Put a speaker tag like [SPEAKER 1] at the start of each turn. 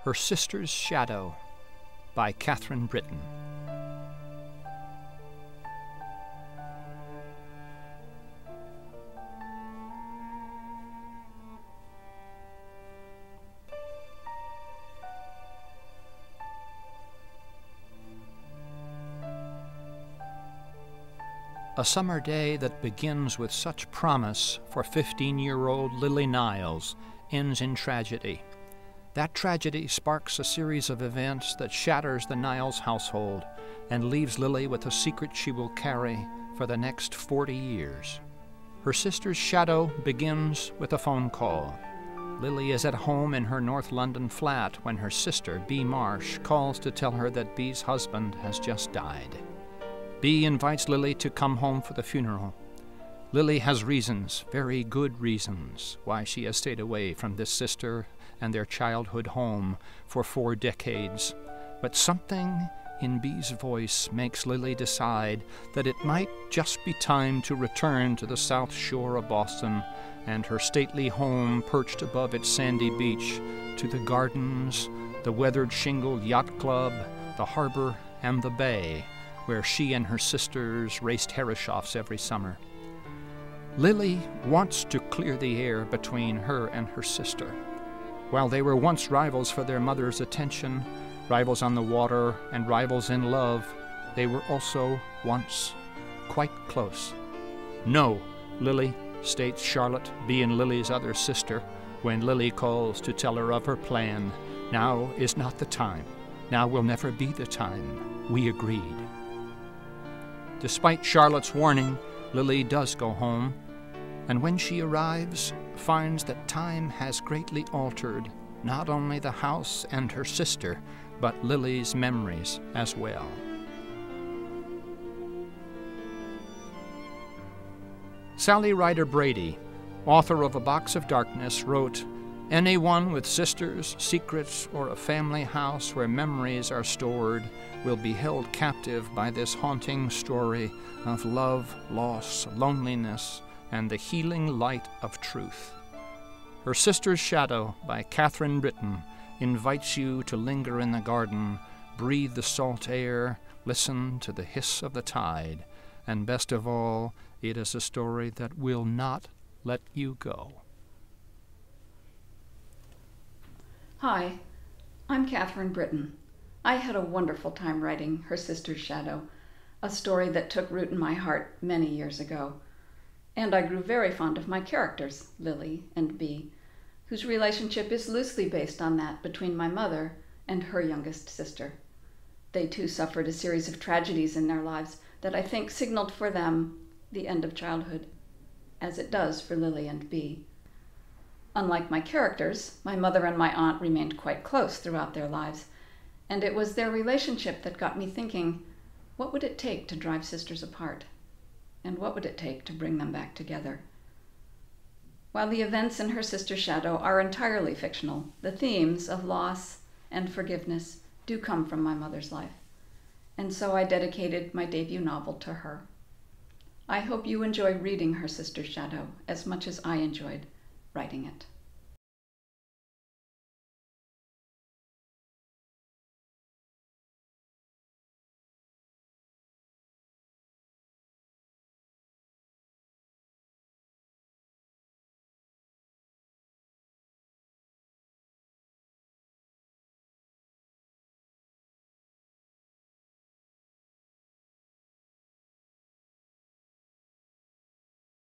[SPEAKER 1] Her Sister's Shadow by Katharine Britton. A summer day that begins with such promise for 15-year-old Lily Niles ends in tragedy. That tragedy sparks a series of events that shatters the Niles household and leaves Lily with a secret she will carry for the next 40 years. Her Sister's Shadow begins with a phone call. Lily is at home in her North London flat when her sister, Bea Marsh, calls to tell her that Bea's husband has just died. Bea invites Lily to come home for the funeral. Lily has reasons, very good reasons, why she has stayed away from this sister and their childhood home for 4 decades. But something in Bea's voice makes Lily decide that it might just be time to return to the South Shore of Boston and her stately home perched above its sandy beach, to the gardens, the weathered shingled yacht club, the harbor, and the bay, where she and her sisters raced Herreshoffs every summer. Lily wants to clear the air between her and her sister. While they were once rivals for their mother's attention, rivals on the water and rivals in love, they were also once quite close. "No, Lily," states Charlotte, Bea and Lily's other sister, when Lily calls to tell her of her plan. "Now is not the time. Now will never be the time. We agreed." Despite Charlotte's warning, Lily does go home, and when she arrives, finds that time has greatly altered not only the house and her sister, but Lily's memories as well. Sally Ryder Brady, author of A Box of Darkness, wrote, "Anyone with sisters, secrets, or a family house where memories are stored will be held captive by this haunting story of love, loss, loneliness, and the healing light of truth." Her Sister's Shadow by Katharine Britton invites you to linger in the garden, breathe the salt air, listen to the hiss of the tide, and best of all, it is a story that will not let you go.
[SPEAKER 2] Hi, I'm Katharine Britton. I had a wonderful time writing Her Sister's Shadow, a story that took root in my heart many years ago. And I grew very fond of my characters, Lily and Bea, whose relationship is loosely based on that between my mother and her youngest sister. They too suffered a series of tragedies in their lives that I think signaled for them the end of childhood, as it does for Lily and Bea. Unlike my characters, my mother and my aunt remained quite close throughout their lives, and it was their relationship that got me thinking, what would it take to drive sisters apart? And what would it take to bring them back together? While the events in Her Sister's Shadow are entirely fictional, the themes of loss and forgiveness do come from my mother's life, and so I dedicated my debut novel to her. I hope you enjoy reading Her Sister's Shadow as much as I enjoyed writing it.